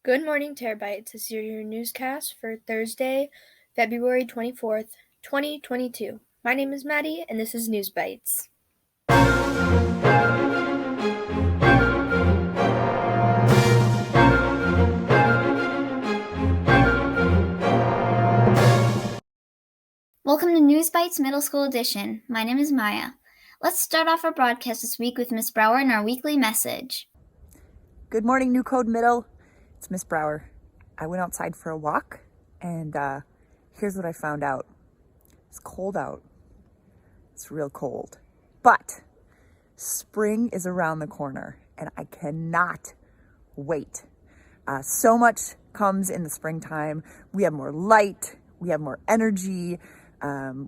Good morning, Terabytes. This is your newscast for Thursday, February 24th, 2022. My name is Maddie, and this is NewsBYTEs. Welcome to NewsBYTEs Middle School Edition. My name is Maya. Let's start off our broadcast this week with Miss Brower and our weekly message. Good morning, New Code Middle. It's Miss Brower. I went outside for a walk, and here's what I found out. It's cold out. It's real cold. But spring is around the corner, and I cannot wait. So much comes in the springtime. We have more light. We have more energy.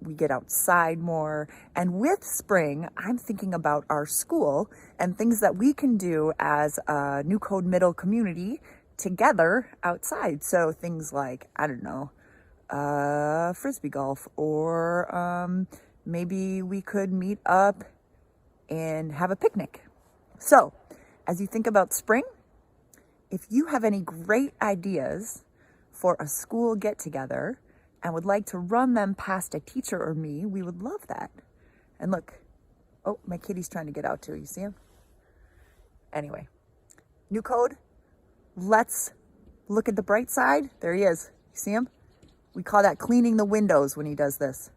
We get outside more. And with spring, I'm thinking about our school and things that we can do as a New Code Middle community together outside. So things like, I don't know, frisbee golf, or maybe we could meet up and have a picnic. So as you think about spring, if you have any great ideas for a school get-together and would like to run them past a teacher or me, we would love that. And look, oh, my kitty's trying to get out too. You see him? Anyway, New Code, let's look at the bright side. There he is. You see him? We call that cleaning the windows when he does this.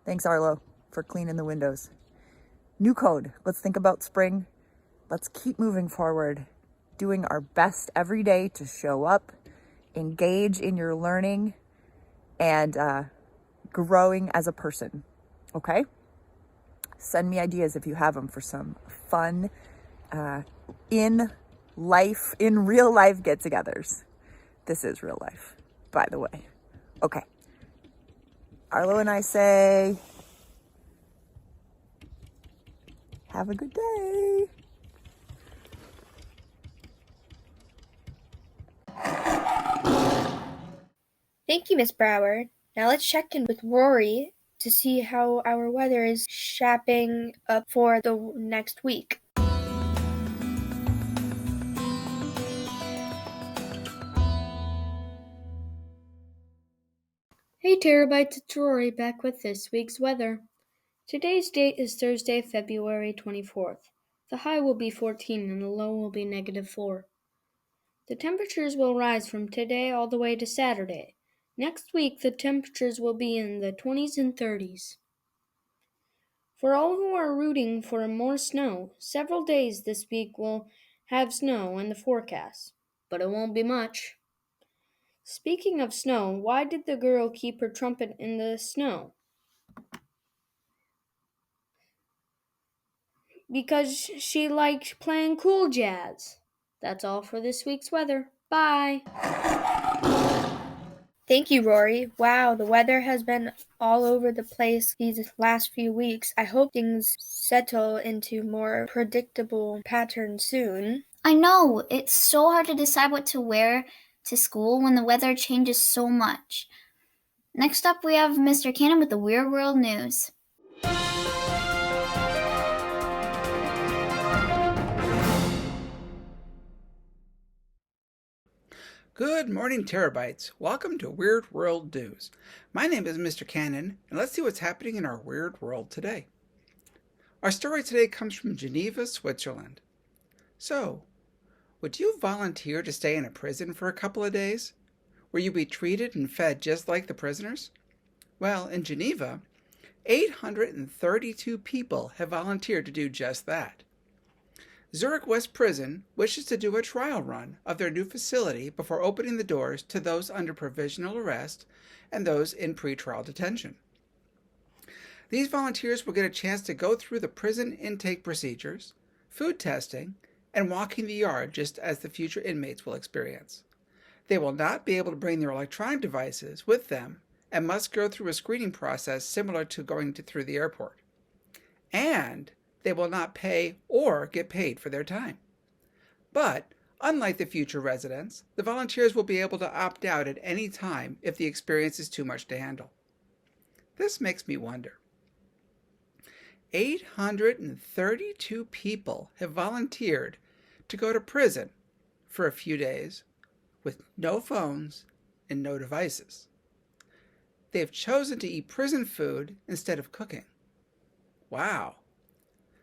Thanks, Arlo, for cleaning the windows. New Code, let's think about spring. Let's keep moving forward, doing our best every day to show up, engage in your learning, and growing as a person, okay? Send me ideas if you have them for some fun in real life get-togethers. This is real life, by the way. Okay. Arlo and I say, have a good day. Thank you, Miss Brower. Now let's check in with Rory to see how our weather is shaping up for the next week. Hey Terabytes, it's Rory back with this week's weather. Today's date is Thursday, February 24th. The high will be 14 and the low will be -4. The temperatures will rise from today all the way to Saturday. Next week, the temperatures will be in the 20s and 30s. For all who are rooting for more snow, several days this week will have snow in the forecast, but it won't be much. Speaking of snow, why did the girl keep her trumpet in the snow? Because she liked playing cool jazz. That's all for this week's weather. Bye! Thank you, Rory. Wow, the weather has been all over the place these last few weeks. I hope things settle into more predictable patterns soon. I know, it's so hard to decide what to wear to school when the weather changes so much. Next up, we have Mr. Cannon with the Weird World News. Good morning, Terabytes. Welcome to Weird World News. My name is Mr. Cannon, and let's see what's happening in our weird world today. Our story today comes from Geneva, Switzerland. So, would you volunteer to stay in a prison for a couple of days? Will you be treated and fed just like the prisoners? Well, in Geneva, 832 people have volunteered to do just that. Zurich West Prison wishes to do a trial run of their new facility before opening the doors to those under provisional arrest and those in pretrial detention. These volunteers will get a chance to go through the prison intake procedures, food testing, and walking the yard just as the future inmates will experience. They will not be able to bring their electronic devices with them and must go through a screening process similar to going through the airport. And they will not pay or get paid for their time. But, unlike the future residents, the volunteers will be able to opt out at any time if the experience is too much to handle. This makes me wonder. 832 people have volunteered to go to prison for a few days with no phones and no devices. They have chosen to eat prison food instead of cooking. Wow.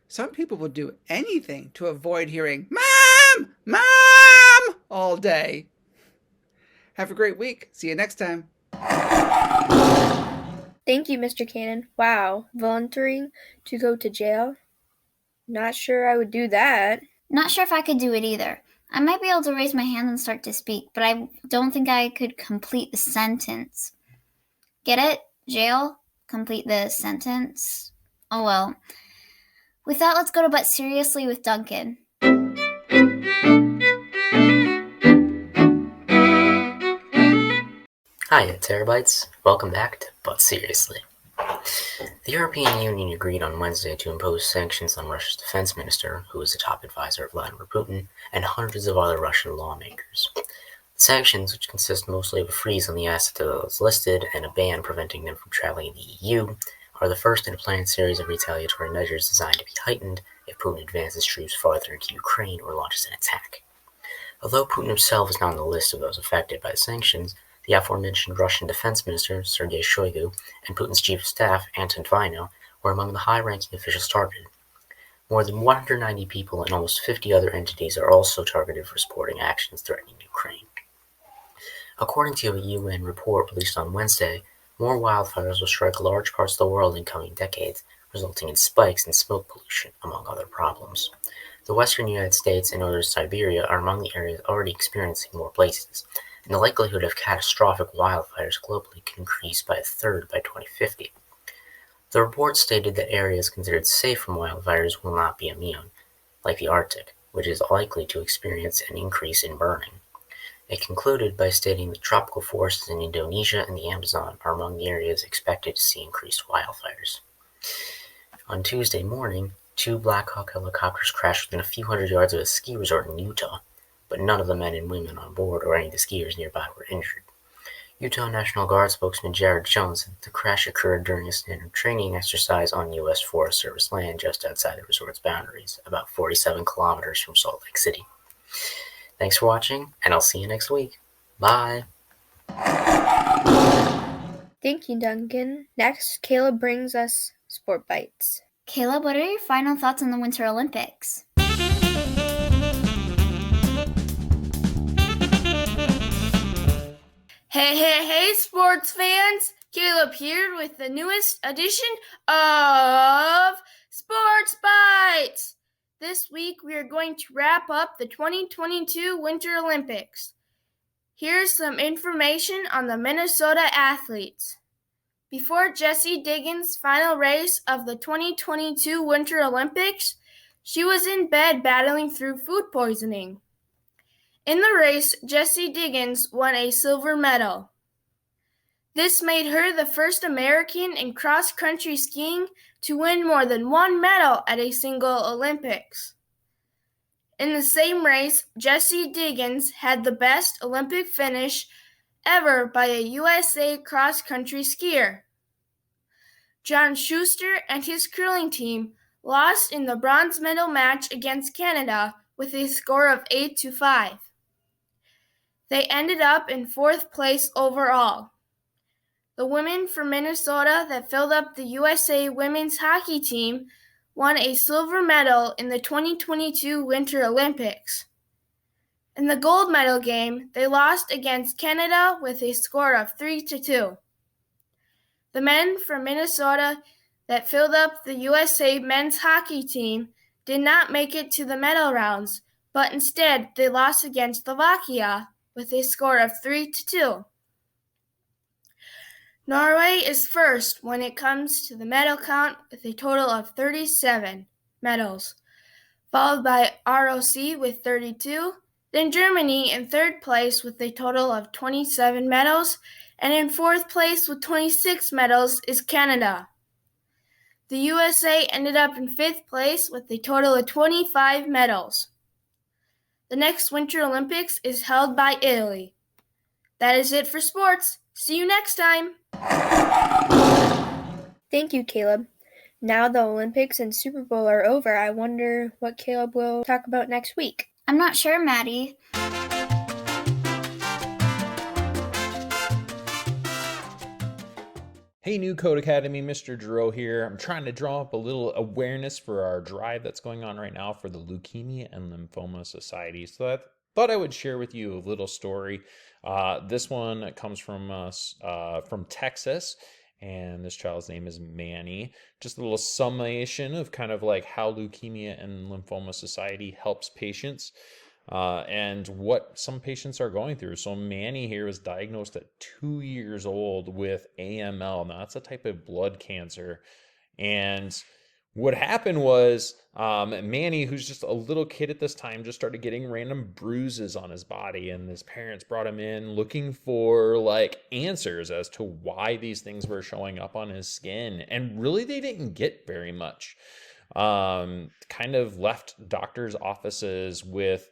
Some people will do anything to avoid hearing, "Mom! Mom!" all day. Have a great week. See you next time. Thank you, Mr. Cannon. Wow, volunteering to go to jail? Not sure I would do that. Not sure if I could do it either. I might be able to raise my hand and start to speak, but I don't think I could complete the sentence. Get it? Jail? Complete the sentence? Oh well. With that, let's go to But Seriously with Duncan. Hi, Terabytes. Welcome back to But Seriously. The European Union agreed on Wednesday to impose sanctions on Russia's defense minister, who is the top advisor of Vladimir Putin, and hundreds of other Russian lawmakers. The sanctions, which consist mostly of a freeze on the assets of those listed and a ban preventing them from traveling in the EU, are the first in a planned series of retaliatory measures designed to be heightened if Putin advances troops farther into Ukraine or launches an attack. Although Putin himself is not on the list of those affected by the sanctions, the aforementioned Russian Defense Minister, Sergei Shoigu, and Putin's Chief of Staff, Anton Vaino, were among the high-ranking officials targeted. More than 190 people and almost 50 other entities are also targeted for supporting actions threatening Ukraine. According to a UN report released on Wednesday, more wildfires will strike large parts of the world in coming decades, resulting in spikes in smoke pollution, among other problems. The western United States and northern Siberia are among the areas already experiencing more blazes, and the likelihood of catastrophic wildfires globally can increase by a third by 2050. The report stated that areas considered safe from wildfires will not be immune, like the Arctic, which is likely to experience an increase in burning. It concluded by stating that tropical forests in Indonesia and the Amazon are among the areas expected to see increased wildfires. On Tuesday morning, 2 Black Hawk helicopters crashed within a few hundred yards of a ski resort in Utah, but none of the men and women on board or any of the skiers nearby were injured. Utah National Guard spokesman Jared Jones said the crash occurred during a standard training exercise on U.S. Forest Service land just outside the resort's boundaries, about 47 kilometers from Salt Lake City. Thanks for watching, and I'll see you next week. Bye! Thank you, Duncan. Next, Caleb brings us Sport Bites. Caleb, what are your final thoughts on the Winter Olympics? Hey, sports fans! Caleb here with the newest edition of Sports Bites! This week we are going to wrap up the 2022 Winter Olympics. Here's some information on the Minnesota athletes. Before Jessie Diggins' final race of the 2022 Winter Olympics, she was in bed battling through food poisoning. In the race, Jessie Diggins won a silver medal. This made her the first American in cross-country skiing to win more than one medal at a single Olympics. In the same race, Jessie Diggins had the best Olympic finish ever by a USA cross-country skier. John Schuster and his curling team lost in the bronze medal match against Canada with a score of 8-5. They ended up in 4th place overall. The women from Minnesota that filled up the USA women's hockey team won a silver medal in the 2022 Winter Olympics. In the gold medal game, they lost against Canada with a score of 3-2. The men from Minnesota that filled up the USA men's hockey team did not make it to the medal rounds, but instead they lost against Slovakia with a score of 3-2. Norway is first when it comes to the medal count with a total of 37 medals, followed by ROC with 32, then Germany in 3rd place with a total of 27 medals, and in 4th place with 26 medals is Canada. The USA ended up in 5th place with a total of 25 medals. The next Winter Olympics is held by Italy. That is it for sports. See you next time. Thank you, Caleb. Now the Olympics and Super Bowl are over, I wonder what Caleb will talk about next week. I'm not sure, Maddie. Hey, New Code Academy, Mr. Giroux here. I'm trying to draw up a little awareness for our drive that's going on right now for the Leukemia and Lymphoma Society. So I thought I would share with you a little story. This one comes from us from Texas, and this child's name is Manny. Just a little summation of kind of like how Leukemia and Lymphoma Society helps patients. And what some patients are going through. So Manny here was diagnosed at 2 years old with AML. Now that's a type of blood cancer. And what happened was Manny, who's just a little kid at this time, just started getting random bruises on his body. And his parents brought him in looking for like answers as to why these things were showing up on his skin. And really, they didn't get very much. Kind of left doctors' offices with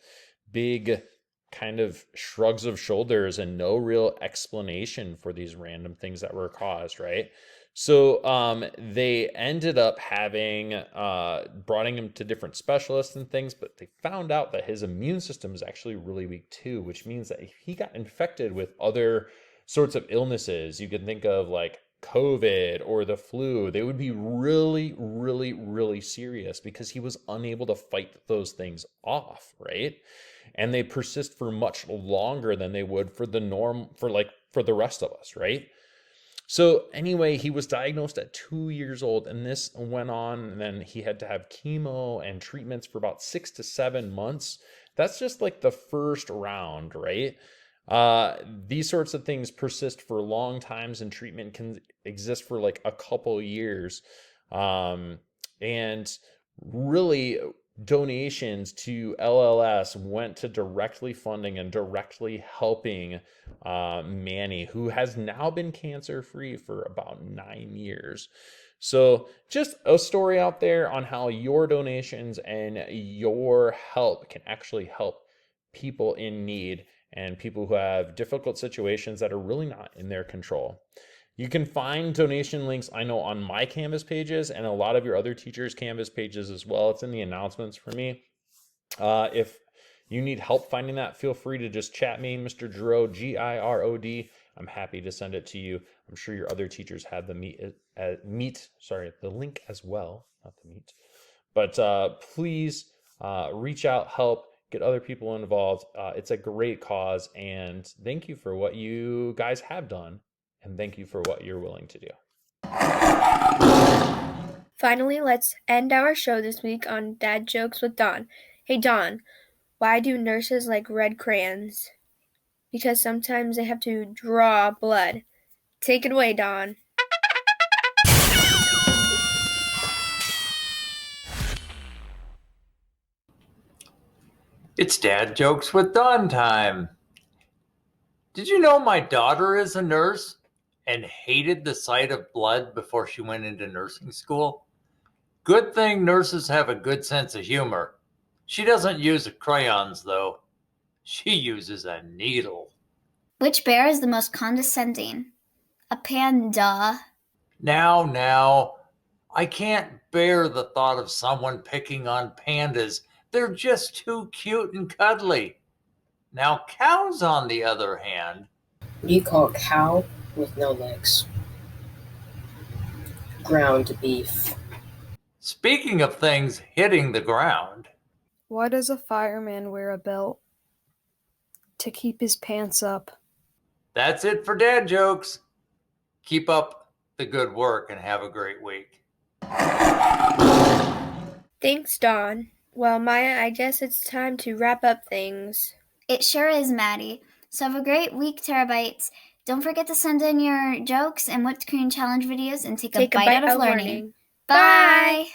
big kind of shrugs of shoulders and no real explanation for these random things that were caused, right? So they ended up having brought him to different specialists and things, but they found out that his immune system is actually really weak too, which means that if he got infected with other sorts of illnesses, you can think of like COVID or the flu, they would be really, really, really serious because he was unable to fight those things off, right? And they persist for much longer than they would for the norm, for the rest of us, right? So anyway, he was diagnosed at 2 years old, and this went on, and then he had to have chemo and treatments for about 6 to 7 months. That's just like the first round, right? These sorts of things persist for long times, and treatment can exist for like a couple years. And really, donations to LLS went to directly funding and directly helping Manny, who has now been cancer free for about 9 years. So just a story out there on how your donations and your help can actually help people in need and people who have difficult situations that are really not in their control. You can find donation links, I know, on my Canvas pages and a lot of your other teachers' Canvas pages as well. It's in the announcements for me. If you need help finding that, feel free to just chat me, Mr. Giroux, Girod. I'm happy to send it to you. I'm sure your other teachers have the link as well, not the meet. But please reach out, help, get other people involved. It's a great cause, and thank you for what you guys have done, and thank you for what you're willing to do. Finally, let's end our show this week on Dad Jokes with Don. Hey Don, why do nurses like red crayons? Because sometimes they have to draw blood. Take it away, Don. It's Dad Jokes with Don time. Did you know my daughter is a nurse and hated the sight of blood before she went into nursing school? Good thing nurses have a good sense of humor. She doesn't use crayons, though. She uses a needle. Which bear is the most condescending? A panda. Now, I can't bear the thought of someone picking on pandas. They're just too cute and cuddly. Now, cows, on the other hand... You call cow with no legs ground beef. Speaking of things hitting the ground... Why does a fireman wear a belt? To keep his pants up. That's it for Dad Jokes. Keep up the good work and have a great week. Thanks, Don. Well, Maya, I guess it's time to wrap up things. It sure is, Maddie. So have a great week, Terabytes. Don't forget to send in your jokes and whipped cream challenge videos and take a bite out of learning. Bye!